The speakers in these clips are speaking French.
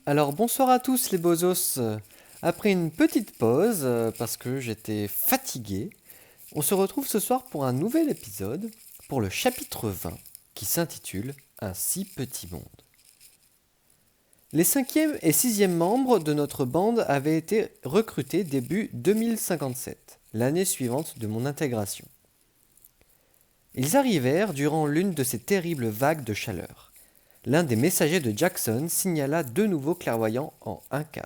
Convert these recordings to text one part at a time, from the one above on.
Alors bonsoir à tous les bozos. Après une petite pause, parce que j'étais fatigué, on se retrouve ce soir pour un nouvel épisode, pour le chapitre 20, qui s'intitule Un si petit monde. Les cinquième et sixième membres de notre bande avaient été recrutés début 2057, l'année suivante de mon intégration. Ils arrivèrent durant l'une de ces terribles vagues de chaleur. L'un des messagers de Jackson signala deux nouveaux clairvoyants en 1-4.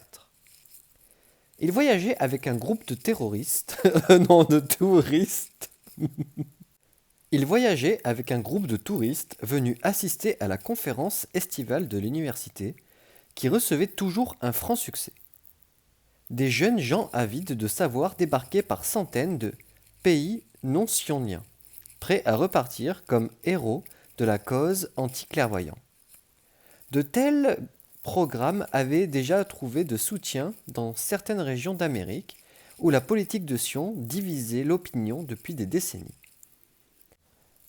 Il voyageait avec un groupe de terroristes, non de touristes. Il voyageait avec un groupe de touristes venus assister à la conférence estivale de l'université, qui recevait toujours un franc succès. Des jeunes gens avides de savoir débarquaient par centaines de pays non sioniens, prêts à repartir comme héros de la cause anti-clairvoyant. De tels programmes avaient déjà trouvé de soutien dans certaines régions d'Amérique où la politique de Sion divisait l'opinion depuis des décennies.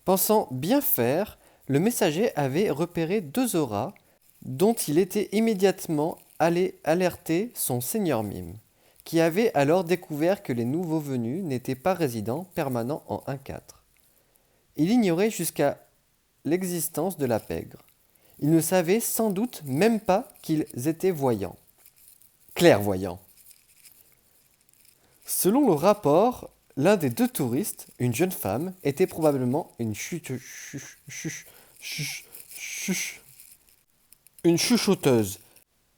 Pensant bien faire, le messager avait repéré deux auras dont il était immédiatement allé alerter son seigneur Mime, qui avait alors découvert que les nouveaux venus n'étaient pas résidents permanents en 1-4. Il ignorait jusqu'à l'existence de la pègre. Ils ne savaient sans doute même pas qu'ils étaient voyants. Clairvoyants. Selon le rapport, l'un des deux touristes, une jeune femme, était probablement une chuchoteuse,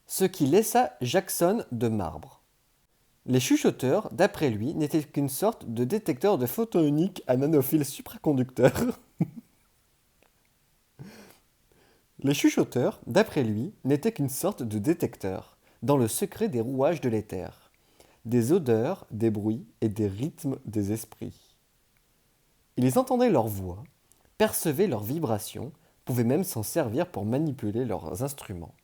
ce qui laissa Jackson de marbre. Les chuchoteurs, d'après lui, n'étaient qu'une sorte de détecteur de photonique à nanophiles supraconducteurs. Les chuchoteurs, d'après lui, n'étaient qu'une sorte de détecteur, dans le secret des rouages de l'éther, des odeurs, des bruits et des rythmes des esprits. Ils entendaient leurs voix, percevaient leurs vibrations, pouvaient même s'en servir pour manipuler leurs instruments.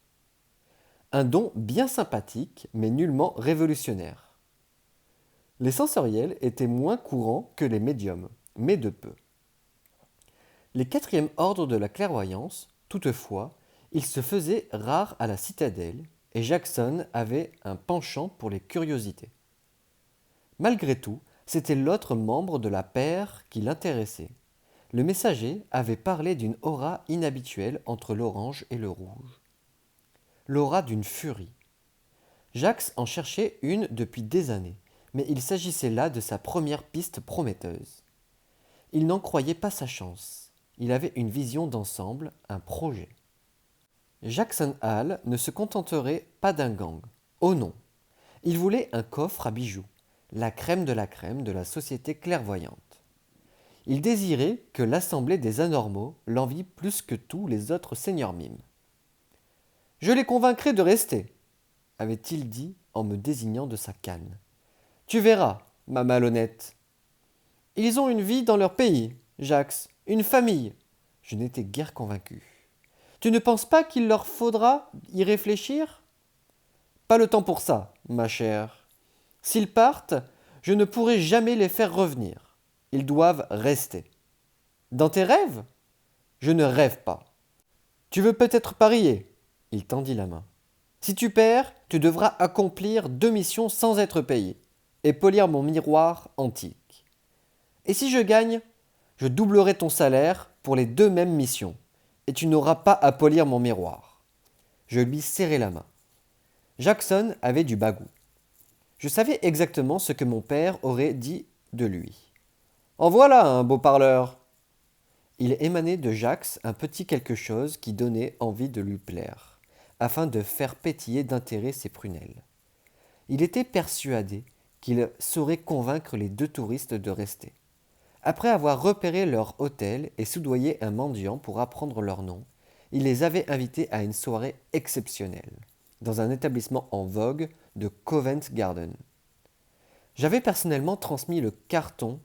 Un don bien sympathique, mais nullement révolutionnaire. Les sensoriels étaient moins courants que les médiums, mais de peu. Les quatrièmes ordres de la clairvoyance, toutefois, ils se faisaient rares à la citadelle, et Jackson avait un penchant pour les curiosités. Malgré tout, c'était l'autre membre de la paire qui l'intéressait. Le messager avait parlé d'une aura inhabituelle entre l'orange et le rouge. L'aura d'une furie. Jax en cherchait une depuis des années, mais il s'agissait là de sa première piste prometteuse. Il n'en croyait pas sa chance. Il avait une vision d'ensemble, un projet. Jackson Hall ne se contenterait pas d'un gang. Oh non. Il voulait un coffre à bijoux, la crème de la société clairvoyante. Il désirait que l'assemblée des anormaux l'envie plus que tous les autres seigneurs mimes. Je les convaincrai de rester, avait-il dit en me désignant de sa canne. Tu verras, ma malhonnête. Ils ont une vie dans leur pays, Jax, une famille. Je n'étais guère convaincu. Tu ne penses pas qu'il leur faudra y réfléchir? Pas le temps pour ça, ma chère. S'ils partent, je ne pourrai jamais les faire revenir. Ils doivent rester. Dans tes rêves? Je ne rêve pas. Tu veux peut-être parier? Il tendit la main. Si tu perds, tu devras accomplir 2 missions sans être payé, et polir mon miroir antique. Et si je gagne, je doublerai ton salaire pour les 2 mêmes missions, et tu n'auras pas à polir mon miroir. Je lui serrai la main. Jackson avait du bagou. Je savais exactement ce que mon père aurait dit de lui. En voilà un beau parleur. Il émanait de Jax un petit quelque chose qui donnait envie de lui plaire, afin de faire pétiller d'intérêt ses prunelles. Il était persuadé qu'il saurait convaincre les deux touristes de rester. Après avoir repéré leur hôtel et soudoyé un mendiant pour apprendre leur nom, il les avait invités à une soirée exceptionnelle, dans un établissement en vogue de Covent Garden. J'avais personnellement transmis le carton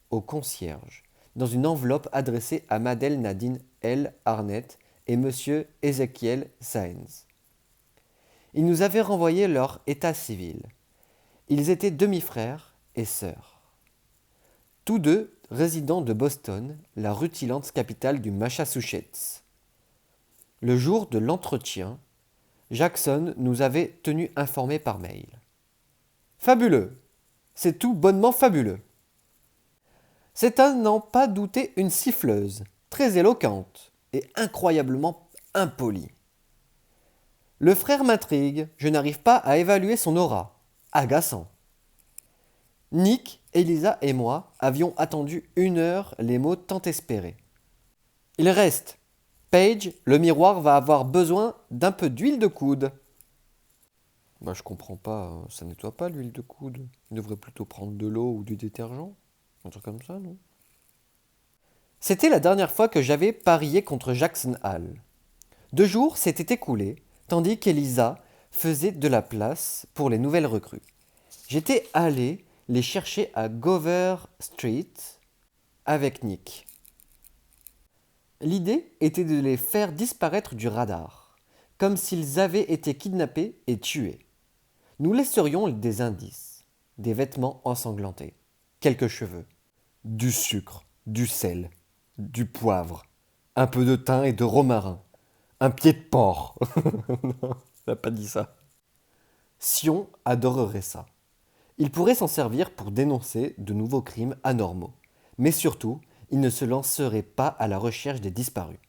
au concierge, dans une enveloppe adressée à Madeleine Nadine L. Arnett et Monsieur Ézéchiel Saenz. Ils nous avaient renvoyé leur état civil. Ils étaient demi-frères et sœurs. Tous deux résidents de Boston, la rutilante capitale du Massachusetts. Le jour de l'entretien, Jackson nous avait tenus informés par mail. Fabuleux. C'est tout bonnement fabuleux. C'est à n'en pas douter une siffleuse, très éloquente et incroyablement impolie. Le frère m'intrigue, je n'arrive pas à évaluer son aura. Agaçant. Nick, Elisa et moi avions attendu 1 heure les mots tant espérés. Il reste. Paige, le miroir va avoir besoin d'un peu d'huile de coude. Je comprends pas, ça nettoie pas l'huile de coude. Il devrait plutôt prendre de l'eau ou du détergent. Un truc comme ça, non? C'était la dernière fois que j'avais parié contre Jackson Hall. 2 jours s'étaient écoulés, tandis qu'Elisa faisait de la place pour les nouvelles recrues. J'étais allé les chercher à Gover Street avec Nick. L'idée était de les faire disparaître du radar, comme s'ils avaient été kidnappés et tués. Nous laisserions des indices, des vêtements ensanglantés, quelques cheveux, du sucre, du sel, du poivre, un peu de thym et de romarin, un pied de porc. Non, il n'a pas dit ça. Sion adorerait ça. Il pourrait s'en servir pour dénoncer de nouveaux crimes anormaux. Mais surtout, il ne se lancerait pas à la recherche des disparus.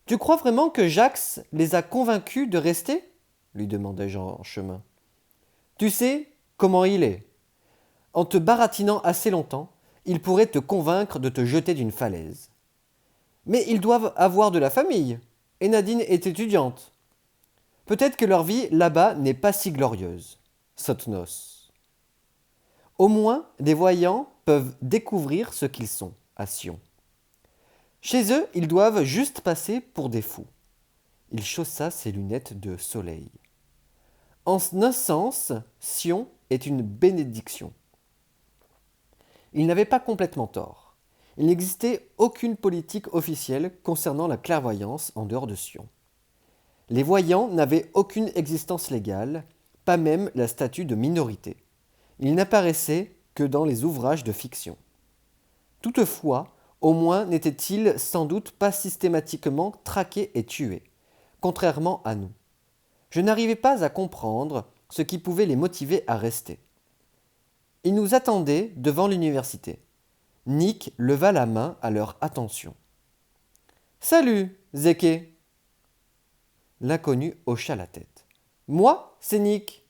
Tu crois vraiment que Jax les a convaincus de rester lui demandai-je en chemin. Tu sais comment il est. En te baratinant assez longtemps, il pourrait te convaincre de te jeter d'une falaise. Mais ils doivent avoir de la famille, et Nadine est étudiante. Peut-être que leur vie là-bas n'est pas si glorieuse. Sotnos. Au moins, des voyants peuvent découvrir ce qu'ils sont, à Sion. Chez eux, ils doivent juste passer pour des fous. Il chaussa ses lunettes de soleil. En un sens, Sion est une bénédiction. Il n'avait pas complètement tort. Il n'existait aucune politique officielle concernant la clairvoyance en dehors de Sion. Les voyants n'avaient aucune existence légale, pas même la statut de minorité. Ils n'apparaissaient que dans les ouvrages de fiction. Toutefois, au moins n'étaient-ils sans doute pas systématiquement traqués et tués, contrairement à nous. Je n'arrivais pas à comprendre ce qui pouvait les motiver à rester. Ils nous attendaient devant l'université. Nick leva la main à leur attention. « Salut, Zeke !» L'inconnu hocha la tête. « Moi, c'est Nick. »«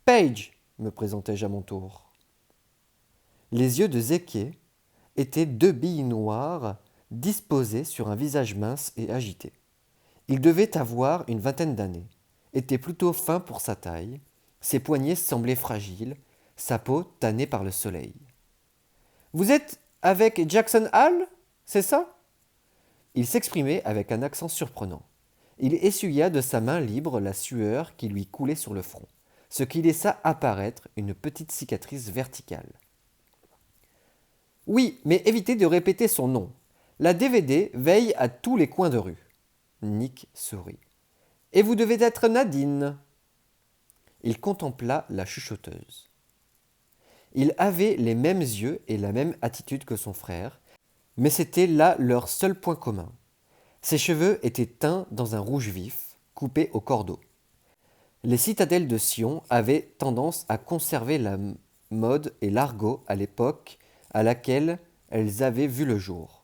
Paige !» me présentai-je à mon tour. Les yeux de Zeke étaient 2 billes noires disposées sur un visage mince et agité. Il devait avoir une vingtaine d'années, était plutôt fin pour sa taille, ses poignets semblaient fragiles, sa peau tannée par le soleil. « Vous êtes avec Jackson Hall, c'est ça ?» Il s'exprimait avec un accent surprenant. Il essuya de sa main libre la sueur qui lui coulait sur le front, ce qui laissa apparaître une petite cicatrice verticale. « Oui, mais évitez de répéter son nom. La DVD veille à tous les coins de rue. » Nick sourit. « Et vous devez être Nadine. » Il contempla la chuchoteuse. Il avait les mêmes yeux et la même attitude que son frère, mais c'était là leur seul point commun. Ses cheveux étaient teints dans un rouge vif, coupé au cordeau. Les citadelles de Sion avaient tendance à conserver la mode et l'argot à l'époque à laquelle elles avaient vu le jour.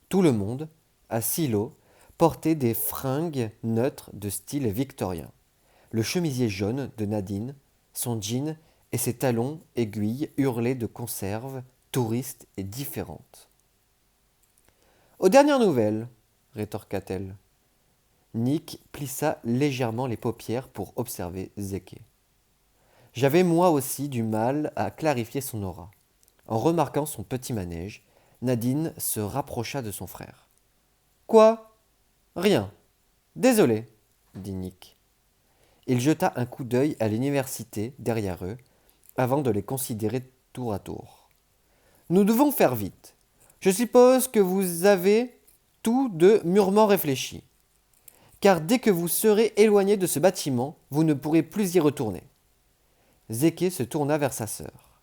Tout le monde, à Silo, portait des fringues neutres de style victorien. Le chemisier jaune de Nadine, son jean et ses talons aiguilles hurlaient de conserve, touristes et différentes. « Aux dernières nouvelles, » rétorqua-t-elle. Nick plissa légèrement les paupières pour observer Zeke. J'avais moi aussi du mal à clarifier son aura. En remarquant son petit manège, Nadine se rapprocha de son frère. « Quoi ? Rien. Désolé, » dit Nick. Il jeta un coup d'œil à l'université derrière eux, avant de les considérer tour à tour. « Nous devons faire vite. Je suppose que vous avez tous deux mûrement réfléchi. Car dès que vous serez éloigné de ce bâtiment, vous ne pourrez plus y retourner. » Zeke se tourna vers sa sœur.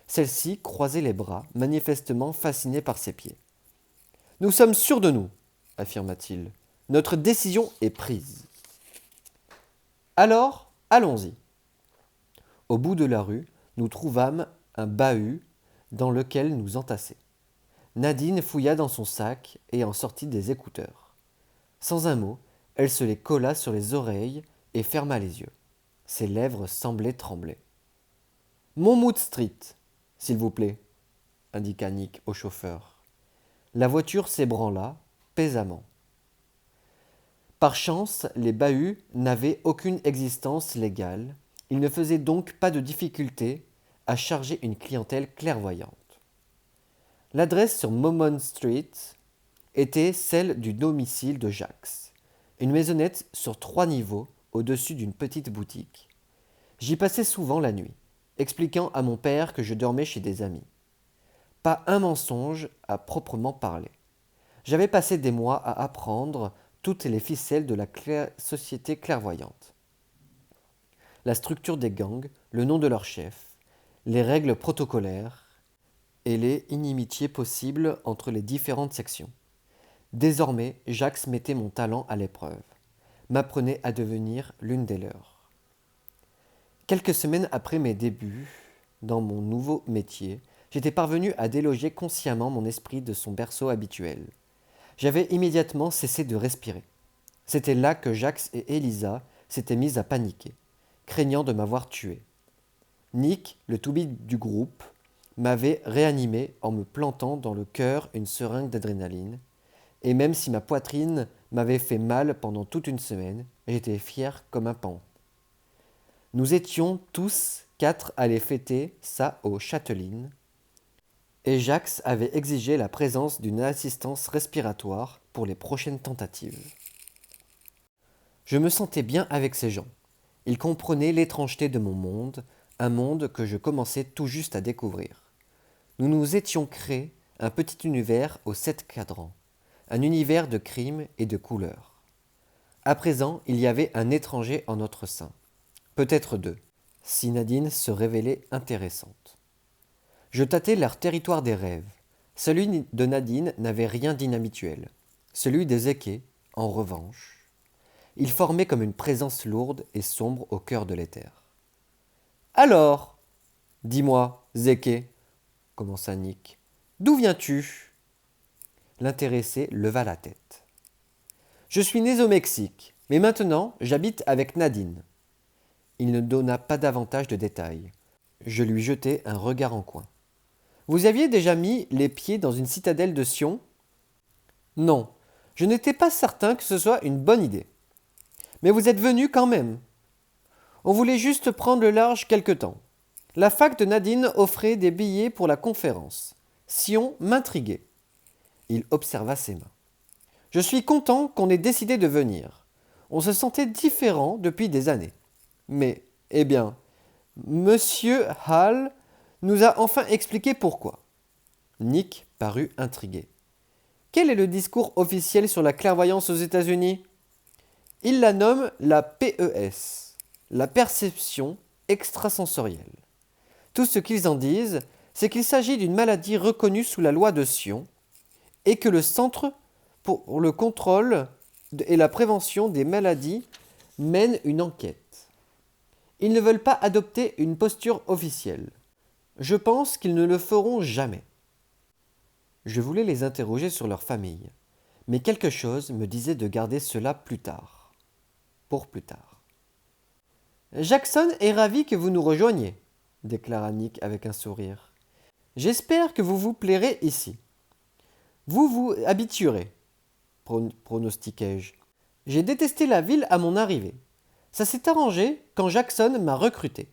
Celle-ci croisait les bras, manifestement fascinée par ses pieds. « Nous sommes sûrs de nous, affirma-t-il. Notre décision est prise. » Alors, allons-y. Au bout de la rue, nous trouvâmes un bahut dans lequel nous entasser. Nadine fouilla dans son sac et en sortit des écouteurs. Sans un mot, elle se les colla sur les oreilles et ferma les yeux. Ses lèvres semblaient trembler. Monmouth Street, s'il vous plaît, indiqua Nick au chauffeur. La voiture s'ébranla pesamment. Par chance, les bahuts n'avaient aucune existence légale. Ils ne faisaient donc pas de difficulté à charger une clientèle clairvoyante. L'adresse sur Monmouth Street était celle du domicile de Jax, une maisonnette sur 3 niveaux au-dessus d'une petite boutique. J'y passais souvent la nuit, expliquant à mon père que je dormais chez des amis. Pas un mensonge à proprement parler. J'avais passé des mois à apprendre toutes les ficelles de la société clairvoyante. La structure des gangs, le nom de leur chef, les règles protocolaires et les inimitiés possibles entre les différentes sections. Désormais, Jax mettait mon talent à l'épreuve, m'apprenait à devenir l'une des leurs. Quelques semaines après mes débuts dans mon nouveau métier, j'étais parvenu à déloger consciemment mon esprit de son berceau habituel. J'avais immédiatement cessé de respirer. C'était là que Jax et Elisa s'étaient mis à paniquer, craignant de m'avoir tué. Nick, le toubib du groupe, m'avait réanimé en me plantant dans le cœur une seringue d'adrénaline, et même si ma poitrine m'avait fait mal pendant toute une semaine, j'étais fier comme un paon. Nous étions tous 4 à aller fêter ça au Châteline, et Jax avait exigé la présence d'une assistance respiratoire pour les prochaines tentatives. Je me sentais bien avec ces gens. Ils comprenaient l'étrangeté de mon monde, un monde que je commençais tout juste à découvrir. Nous nous étions créés un petit univers aux 7 cadrans, un univers de crimes et de couleurs. À présent, il y avait un étranger en notre sein, peut-être 2, si Nadine se révélait intéressante. Je tâtais leur territoire des rêves. Celui de Nadine n'avait rien d'inhabituel. Celui des Zeke, en revanche, il formait comme une présence lourde et sombre au cœur de l'éther. « Alors, dis-moi, Zeke, commença Nick, d'où viens-tu » L'intéressé leva la tête. « Je suis né au Mexique, mais maintenant j'habite avec Nadine. » Il ne donna pas davantage de détails. Je lui jetai un regard en coin. « Vous aviez déjà mis les pieds dans une citadelle de Sion ?» Non, je n'étais pas certain que ce soit une bonne idée. Mais vous êtes venu quand même. On voulait juste prendre le large quelque temps. La fac de Nadine offrait des billets pour la conférence. Sion m'intriguait. Il observa ses mains. Je suis content qu'on ait décidé de venir. On se sentait différent depuis des années. Mais, eh bien, Monsieur Hall nous a enfin expliqué pourquoi. Nick parut intrigué. Quel est le discours officiel sur la clairvoyance aux États-Unis ? Il la nomme la PES, la perception extrasensorielle. Tout ce qu'ils en disent, c'est qu'il s'agit d'une maladie reconnue sous la loi de Sion et que le Centre pour le contrôle et la prévention des maladies mène une enquête. Ils ne veulent pas adopter une posture officielle. Je pense qu'ils ne le feront jamais. Je voulais les interroger sur leur famille, mais quelque chose me disait de garder cela plus tard. Pour plus tard. Jackson est ravi que vous nous rejoigniez, déclara Nick avec un sourire. J'espère que vous vous plairez ici. Vous vous habituerez, pronostiquai-je. J'ai détesté la ville à mon arrivée. Ça s'est arrangé quand Jackson m'a recruté.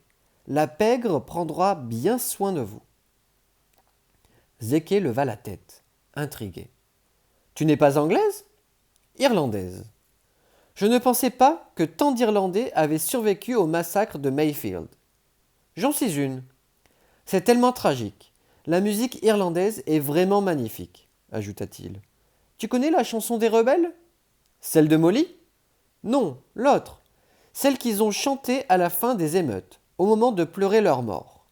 La pègre prendra bien soin de vous. Zeke leva la tête, intrigué. Tu n'es pas anglaise ? Irlandaise. Je ne pensais pas que tant d'Irlandais avaient survécu au massacre de Mayfield. J'en suis une. C'est tellement tragique. La musique irlandaise est vraiment magnifique, ajouta-t-il. Tu connais la chanson des rebelles ? Celle de Molly ? Non, l'autre. Celle qu'ils ont chantée à la fin des émeutes, au moment de pleurer leur mort.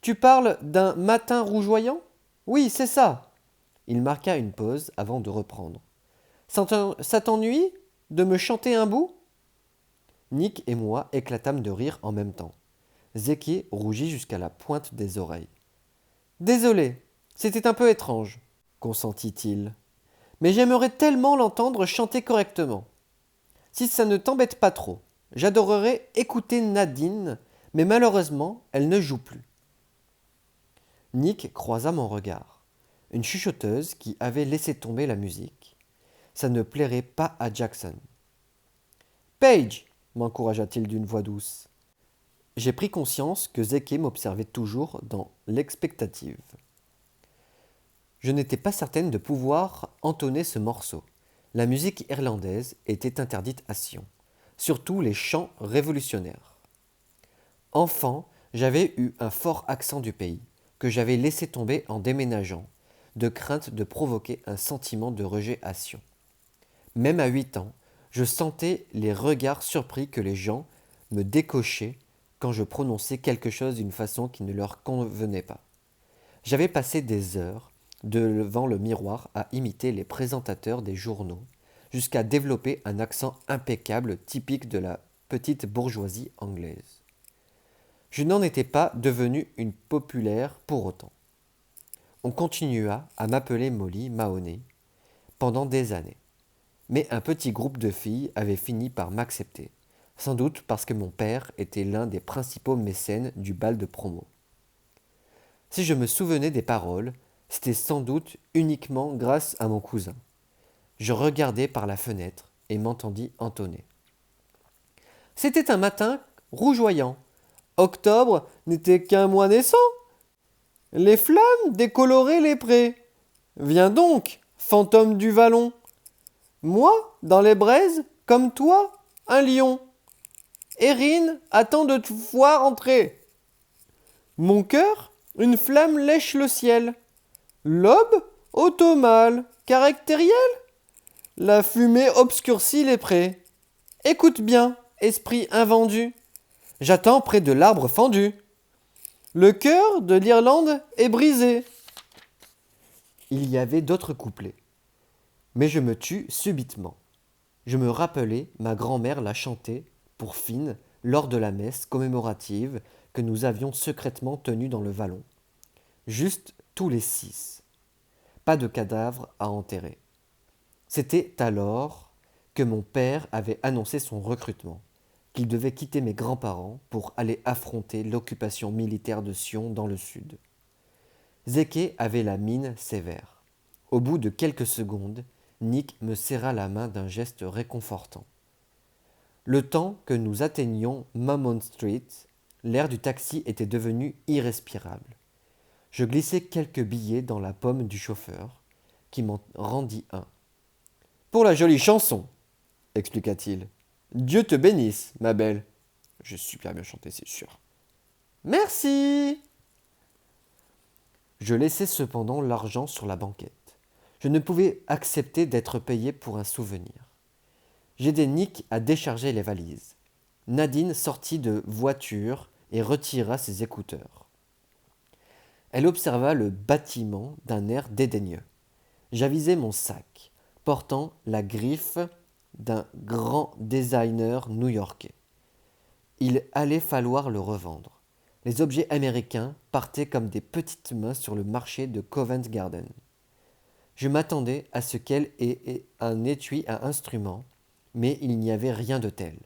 Tu parles d'un matin rougeoyant ? Oui, c'est ça. Il marqua une pause avant de reprendre. Ça t'ennuie de me chanter un bout ? Nick et moi éclatâmes de rire en même temps. Zeke rougit jusqu'à la pointe des oreilles. Désolé, c'était un peu étrange, consentit-il. Mais j'aimerais tellement l'entendre chanter correctement. Si ça ne t'embête pas trop, j'adorerais écouter Nadine, mais malheureusement, elle ne joue plus. Nick croisa mon regard. Une chuchoteuse qui avait laissé tomber la musique. Ça ne plairait pas à Jackson. Paige, m'encouragea-t-il d'une voix douce. J'ai pris conscience que Zeke m'observait toujours dans l'expectative. Je n'étais pas certaine de pouvoir entonner ce morceau. La musique irlandaise était interdite à Sion, surtout les chants révolutionnaires. Enfant, j'avais eu un fort accent du pays, que j'avais laissé tomber en déménageant, de crainte de provoquer un sentiment de rejet à Sion. Même à 8 ans, je sentais les regards surpris que les gens me décochaient quand je prononçais quelque chose d'une façon qui ne leur convenait pas. J'avais passé des heures devant le miroir à imiter les présentateurs des journaux, jusqu'à développer un accent impeccable typique de la petite bourgeoisie anglaise. Je n'en étais pas devenu une populaire pour autant. On continua à m'appeler Molly Mahoney pendant des années. Mais un petit groupe de filles avait fini par m'accepter, sans doute parce que mon père était l'un des principaux mécènes du bal de promo. Si je me souvenais des paroles, c'était sans doute uniquement grâce à mon cousin. Je regardai par la fenêtre et m'entendis entonner. C'était un matin rougeoyant. Octobre n'était qu'un mois naissant. Les flammes décoloraient les prés. Viens donc, fantôme du vallon. Moi, dans les braises, comme toi, un lion. Erin attend de te voir entrer. Mon cœur, une flamme lèche le ciel. L'aube, automnale, caractérielle. La fumée obscurcit les prés. Écoute bien, esprit invendu. J'attends près de l'arbre fendu. Le cœur de l'Irlande est brisé. Il y avait d'autres couplets. Mais je me tus subitement. Je me rappelais, ma grand-mère l'a chanté, pour Finn, lors de la messe commémorative que nous avions secrètement tenue dans le vallon. Juste tous les 6. Pas de cadavre à enterrer. C'était alors que mon père avait annoncé son recrutement, qu'il devait quitter mes grands-parents pour aller affronter l'occupation militaire de Sion dans le sud. Zeke avait la mine sévère. Au bout de quelques secondes, Nick me serra la main d'un geste réconfortant. Le temps que nous atteignions Mammon Street, l'air du taxi était devenu irrespirable. Je glissai quelques billets dans la pomme du chauffeur, qui m'en rendit un. Pour la jolie chanson, expliqua-t-il. Dieu te bénisse, ma belle. J'ai super bien chanté, c'est sûr. Merci. Je laissai cependant l'argent sur la banquette. Je ne pouvais accepter d'être payé pour un souvenir. J'aidai Nick à décharger les valises. Nadine sortit de voiture et retira ses écouteurs. Elle observa le bâtiment d'un air dédaigneux. J'avisai mon sac, portant la griffe d'un grand designer new-yorkais. Il allait falloir le revendre. Les objets américains partaient comme des petites mains sur le marché de Covent Garden. Je m'attendais à ce qu'elle ait un étui à instruments, mais il n'y avait rien de tel.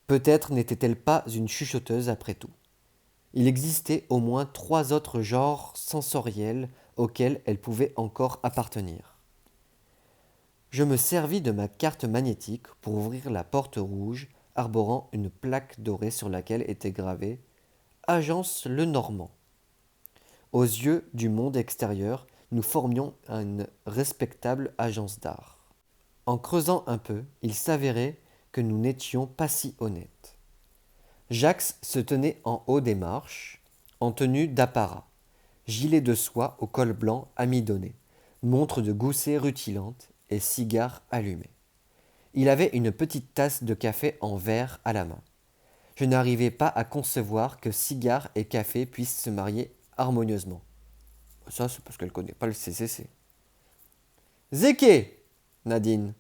Peut-être n'était-elle pas une chuchoteuse après tout. Il existait au moins 3 autres genres sensoriels auxquels elle pouvait encore appartenir. Je me servis de ma carte magnétique pour ouvrir la porte rouge arborant une plaque dorée sur laquelle était gravé « Agence Lenormand ». Aux yeux du monde extérieur, nous formions une respectable agence d'art. En creusant un peu, il s'avérait que nous n'étions pas si honnêtes. Jax se tenait en haut des marches, en tenue d'apparat, gilet de soie au col blanc amidonné, montre de gousset rutilante et cigare allumé. Il avait une petite tasse de café en verre à la main. Je n'arrivais pas à concevoir que cigare et café puissent se marier harmonieusement. Ça, c'est parce qu'elle ne connaît pas le CCC. Zeke, Nadine.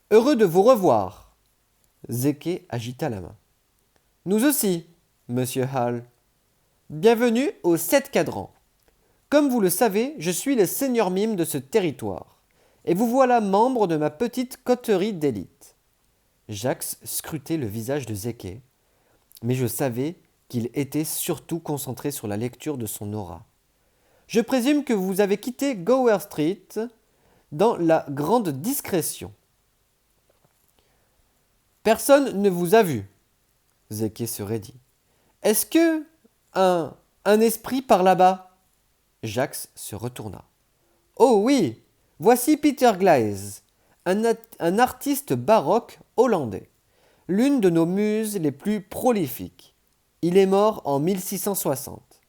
Heureux de vous revoir. Zeke agita la main. Nous aussi, monsieur Hall. Bienvenue aux 7 cadrans. Comme vous le savez, je suis le seigneur mime de ce territoire. Et vous voilà membre de ma petite coterie d'élite. Jax scrutait le visage de Zeke, mais je savais qu'il était surtout concentré sur la lecture de son aura. Je présume que vous avez quitté Gower Street dans la grande discrétion. Personne ne vous a vu, Zeke se raidit. Est-ce que un esprit par là-bas? Jax se retourna. Oh oui, voici Peter Glaze, un artiste baroque hollandais, l'une de nos muses les plus prolifiques. Il est mort en 1660.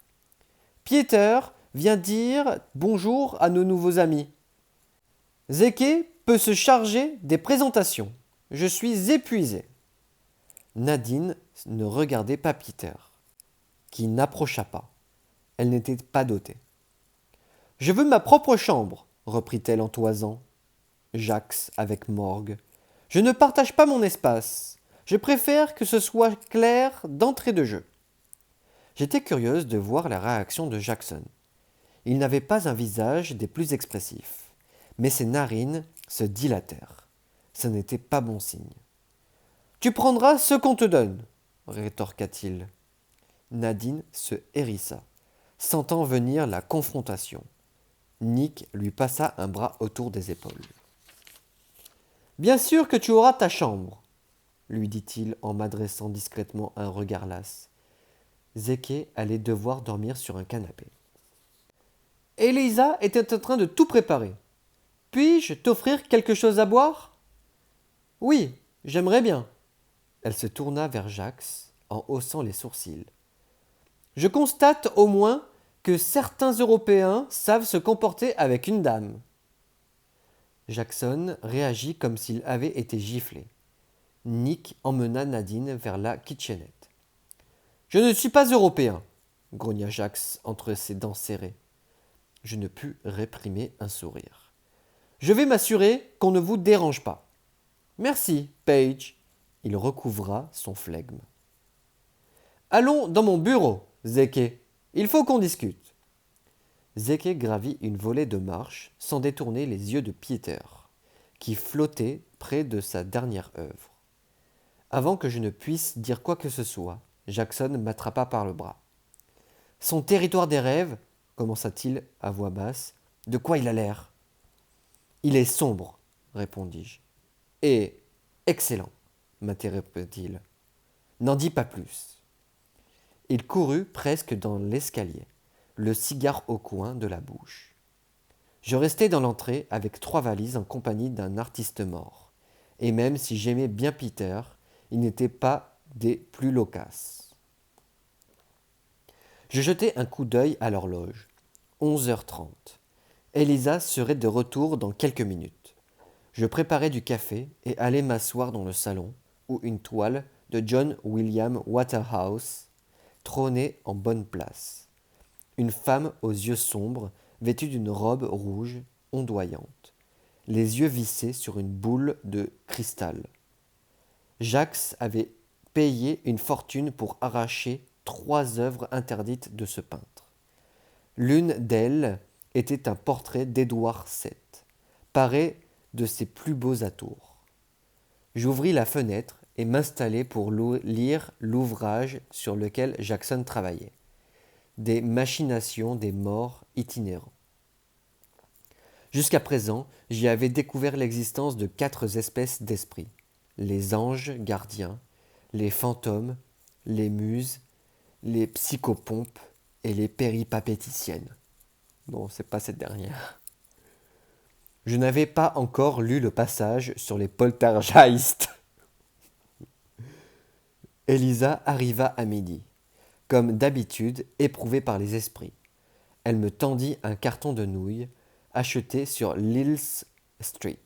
Pieter vient dire bonjour à nos nouveaux amis. Zeke peut se charger des présentations. Je suis épuisé. Nadine ne regardait pas Peter, qui n'approcha pas. Elle n'était pas dotée. Je veux ma propre chambre, reprit-elle en toisant. Jax avec morgue. Je ne partage pas mon espace. Je préfère que ce soit clair d'entrée de jeu. J'étais curieuse de voir la réaction de Jackson. Il n'avait pas un visage des plus expressifs, mais ses narines se dilatèrent. Ce n'était pas bon signe. Tu prendras ce qu'on te donne, rétorqua-t-il. Nadine se hérissa, sentant venir la confrontation. Nick lui passa un bras autour des épaules. Bien sûr que tu auras ta chambre, lui dit-il en m'adressant discrètement un regard las. Zeke allait devoir dormir sur un canapé. Elisa était en train de tout préparer. Puis-je t'offrir quelque chose à boire? Oui, j'aimerais bien. Elle se tourna vers Jax en haussant les sourcils. Je constate au moins que certains Européens savent se comporter avec une dame. Jackson réagit comme s'il avait été giflé. Nick emmena Nadine vers la kitchenette. Je ne suis pas européen, grogna Jax entre ses dents serrées. Je ne pus réprimer un sourire. Je vais m'assurer qu'on ne vous dérange pas. Merci, Paige. Il recouvra son flegme. Allons dans mon bureau, Zeke. Il faut qu'on discute. Zeke gravit une volée de marches sans détourner les yeux de Peter, qui flottait près de sa dernière œuvre. Avant que je ne puisse dire quoi que ce soit, Jackson m'attrapa par le bras. Son territoire des rêves, commença-t-il à voix basse, de quoi il a l'air? Il est sombre, répondis-je. Et excellent, m'interrompit-il. N'en dis pas plus. Il courut presque dans l'escalier, le cigare au coin de la bouche. Je restai dans l'entrée avec 3 valises en compagnie d'un artiste mort. Et même si j'aimais bien Peter, il n'était pas des plus loquaces. Je jetai un coup d'œil à l'horloge. 11h30. Elisa serait de retour dans quelques minutes. Je préparai du café et allai m'asseoir dans le salon, où une toile de John William Waterhouse trônait en bonne place. Une femme aux yeux sombres, vêtue d'une robe rouge ondoyante, les yeux vissés sur une boule de cristal. Jax avait payé une fortune pour arracher 3 œuvres interdites de ce peintre. L'une d'elles était un portrait d'Édouard VII, paré de ses plus beaux atours. J'ouvris la fenêtre et m'installai pour lire l'ouvrage sur lequel Jackson travaillait. Des machinations des morts itinérants. Jusqu'à présent, j'y avais découvert l'existence de 4 espèces d'esprits. Les anges gardiens, les fantômes, les muses, les psychopompes et les péripapéticiennes. Non, c'est pas cette dernière. Je n'avais pas encore lu le passage sur les poltergeists. Elisa arriva à midi, comme d'habitude éprouvée par les esprits. Elle me tendit un carton de nouilles acheté sur Lills Street.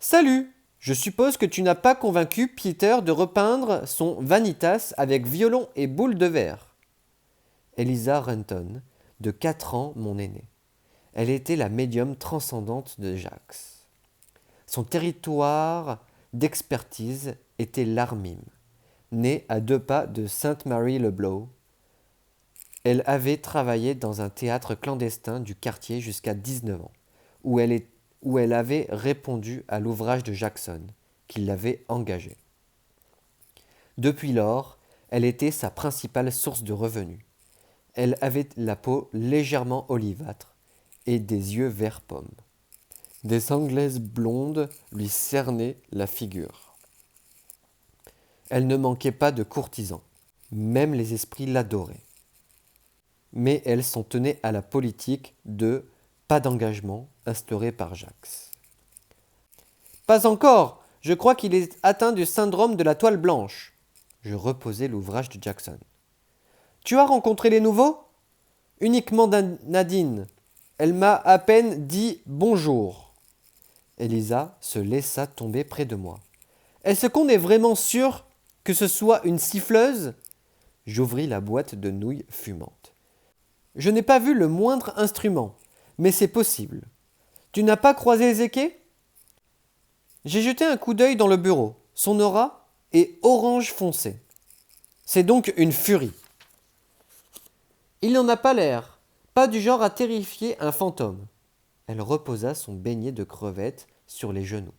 Salut! Je suppose que tu n'as pas convaincu Peter de repeindre son Vanitas avec violon et boule de verre. Elisa Renton, de 4 ans mon aînée. Elle était la médium transcendante de Jax. Son territoire d'expertise était l'Armim, née à 2 pas de Sainte-Marie-le-Blow. Elle avait travaillé dans un théâtre clandestin du quartier jusqu'à 19 ans, où elle avait répondu à l'ouvrage de Jackson, qui l'avait engagée. Depuis lors, elle était sa principale source de revenus. Elle avait la peau légèrement olivâtre et des yeux vert pomme. Des anglaises blondes lui cernaient la figure. Elle ne manquait pas de courtisans. Même les esprits l'adoraient. Mais elle s'en tenait à la politique de pas d'engagement instaurée par Jacques. Pas encore. Je crois qu'il est atteint du syndrome de la toile blanche. Je reposai l'ouvrage de Jackson. Tu as rencontré les nouveaux ? Uniquement Nadine. Elle m'a à peine dit bonjour. Elisa se laissa tomber près de moi. Est-ce qu'on est vraiment sûr que ce soit une siffleuse ? J'ouvris la boîte de nouilles fumantes. Je n'ai pas vu le moindre instrument, mais c'est possible. Tu n'as pas croisé Zéké ? J'ai jeté un coup d'œil dans le bureau. Son aura est orange foncé. C'est donc une furie. Il n'en a pas l'air, pas du genre à terrifier un fantôme. Elle reposa son beignet de crevettes sur les genoux.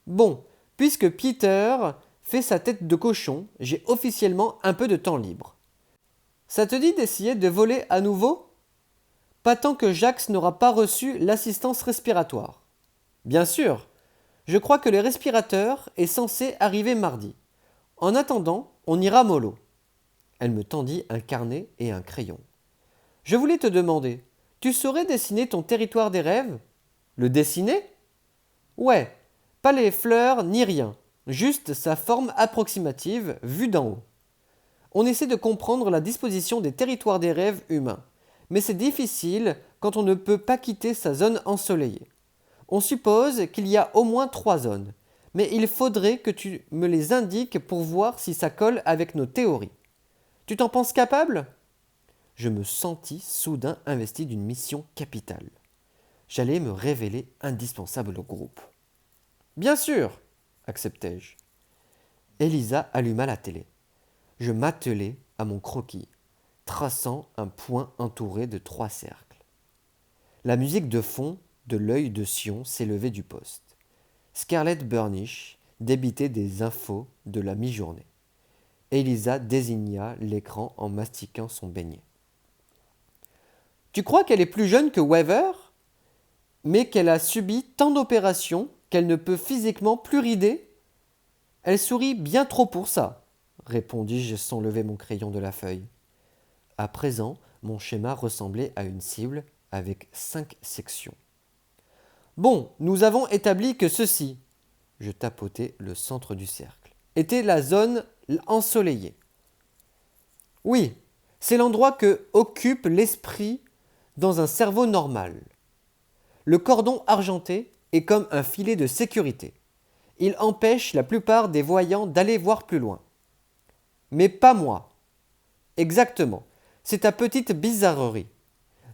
Bon, puisque Peter fait sa tête de cochon, j'ai officiellement un peu de temps libre. Ça te dit d'essayer de voler à nouveau ? Pas tant que Jacques n'aura pas reçu l'assistance respiratoire. Bien sûr, je crois que le respirateur est censé arriver mardi. En attendant, on ira mollo. Elle me tendit un carnet et un crayon. Je voulais te demander, tu saurais dessiner ton territoire des rêves ? Le dessiner ? Ouais, pas les fleurs ni rien, juste sa forme approximative vue d'en haut. On essaie de comprendre la disposition des territoires des rêves humains, mais c'est difficile quand on ne peut pas quitter sa zone ensoleillée. On suppose qu'il y a au moins 3 zones, mais il faudrait que tu me les indiques pour voir si ça colle avec nos théories. Tu t'en penses capable ? Je me sentis soudain investi d'une mission capitale. J'allais me révéler indispensable au groupe. Bien sûr, acceptai-je. Elisa alluma la télé. Je m'attelai à mon croquis, traçant un point entouré de 3 cercles. La musique de fond de l'œil de Sion s'élevait du poste. Scarlett Burnish débitait des infos de la mi-journée. Elisa désigna l'écran en mastiquant son beignet. Tu crois qu'elle est plus jeune que Weaver, mais qu'elle a subi tant d'opérations qu'elle ne peut physiquement plus rider ? Elle sourit bien trop pour ça, répondis-je sans lever mon crayon de la feuille. À présent, mon schéma ressemblait à une cible avec 5 sections. Bon, nous avons établi que ceci, je tapotai le centre du cercle, était la zone ensoleillée. Oui, c'est l'endroit que occupe l'esprit dans un cerveau normal. Le cordon argenté est comme un filet de sécurité. Il empêche la plupart des voyants d'aller voir plus loin. Mais pas moi. Exactement, c'est ta petite bizarrerie.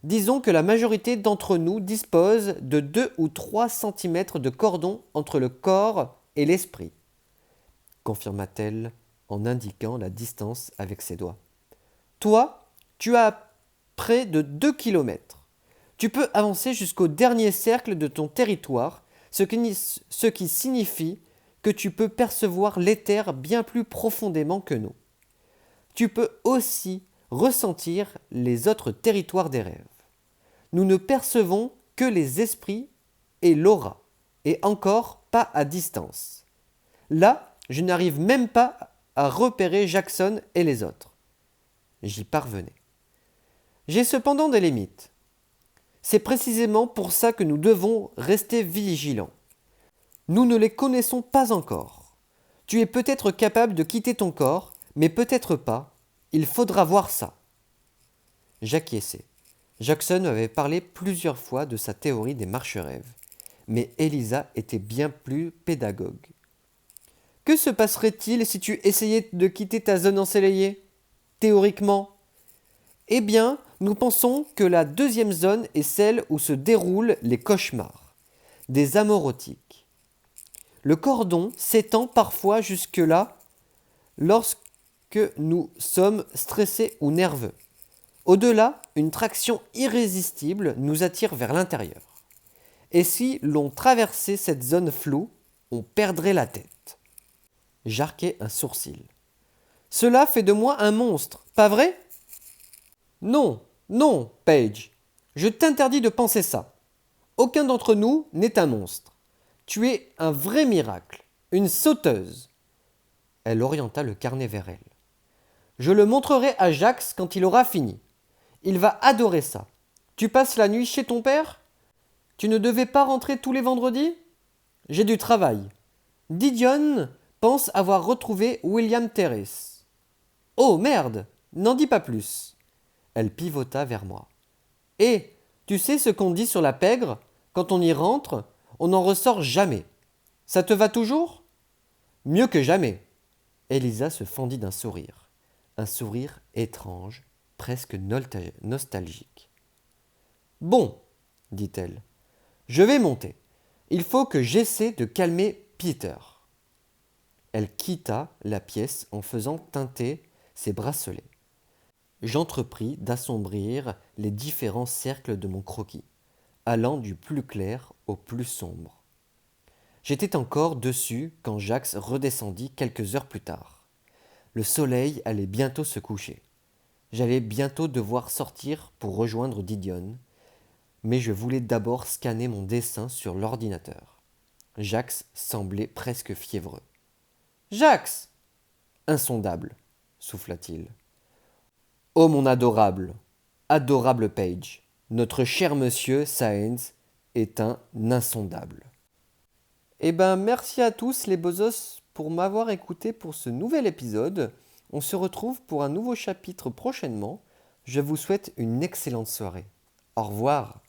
Disons que la majorité d'entre nous dispose de 2 ou 3 cm de cordon entre le corps et l'esprit, confirma-t-elle en indiquant la distance avec ses doigts. Toi, tu as près de 2 km. Tu peux avancer jusqu'au dernier cercle de ton territoire, ce qui signifie que tu peux percevoir l'éther bien plus profondément que nous. Tu peux aussi ressentir les autres territoires des rêves. Nous ne percevons que les esprits et l'aura, et encore pas à distance. Là, je n'arrive même pas à repérer Jackson et les autres. J'y parvenais. J'ai cependant des limites. C'est précisément pour ça que nous devons rester vigilants. Nous ne les connaissons pas encore. Tu es peut-être capable de quitter ton corps, mais peut-être pas. Il faudra voir ça. J'acquiesçai. Jackson avait parlé plusieurs fois de sa théorie des marche-rêves, mais Elisa était bien plus pédagogue. Que se passerait-il si tu essayais de quitter ta zone ensoleillée ? Théoriquement ? Eh bien, nous pensons que la deuxième zone est celle où se déroulent les cauchemars, des amorotiques. Le cordon s'étend parfois jusque-là lorsque nous sommes stressés ou nerveux. Au-delà, une traction irrésistible nous attire vers l'intérieur. Et si l'on traversait cette zone floue, on perdrait la tête. J'arquai un sourcil. Cela fait de moi un monstre, pas vrai? Non, non, Paige. Je t'interdis de penser ça. Aucun d'entre nous n'est un monstre. Tu es un vrai miracle, une sauteuse. Elle orienta le carnet vers elle. Je le montrerai à Jax quand il aura fini. Il va adorer ça. Tu passes la nuit chez ton père? Tu ne devais pas rentrer tous les vendredis? J'ai du travail. Didion pense avoir retrouvé William Terrace. Oh merde, n'en dis pas plus. Elle pivota vers moi. Et tu sais ce qu'on dit sur la pègre? Quand on y rentre, on n'en ressort jamais. Ça te va toujours? Mieux que jamais. Elisa se fendit d'un sourire. Un sourire étrange, presque nostalgique. Bon, dit-elle, je vais monter. Il faut que j'essaie de calmer Peter. Elle quitta la pièce en faisant tinter ses bracelets. J'entrepris d'assombrir les différents cercles de mon croquis, allant du plus clair au plus sombre. J'étais encore dessus quand Jax redescendit quelques heures plus tard. Le soleil allait bientôt se coucher. J'allais bientôt devoir sortir pour rejoindre Didion, mais je voulais d'abord scanner mon dessin sur l'ordinateur. Jax semblait presque fiévreux. « Jax !» Insondable, souffla-t-il. « Oh mon adorable, adorable Paige, notre cher monsieur Sáenz est un insondable. » Eh ben, merci à tous les bozos pour m'avoir écouté pour ce nouvel épisode. On se retrouve pour un nouveau chapitre prochainement. Je vous souhaite une excellente soirée. Au revoir.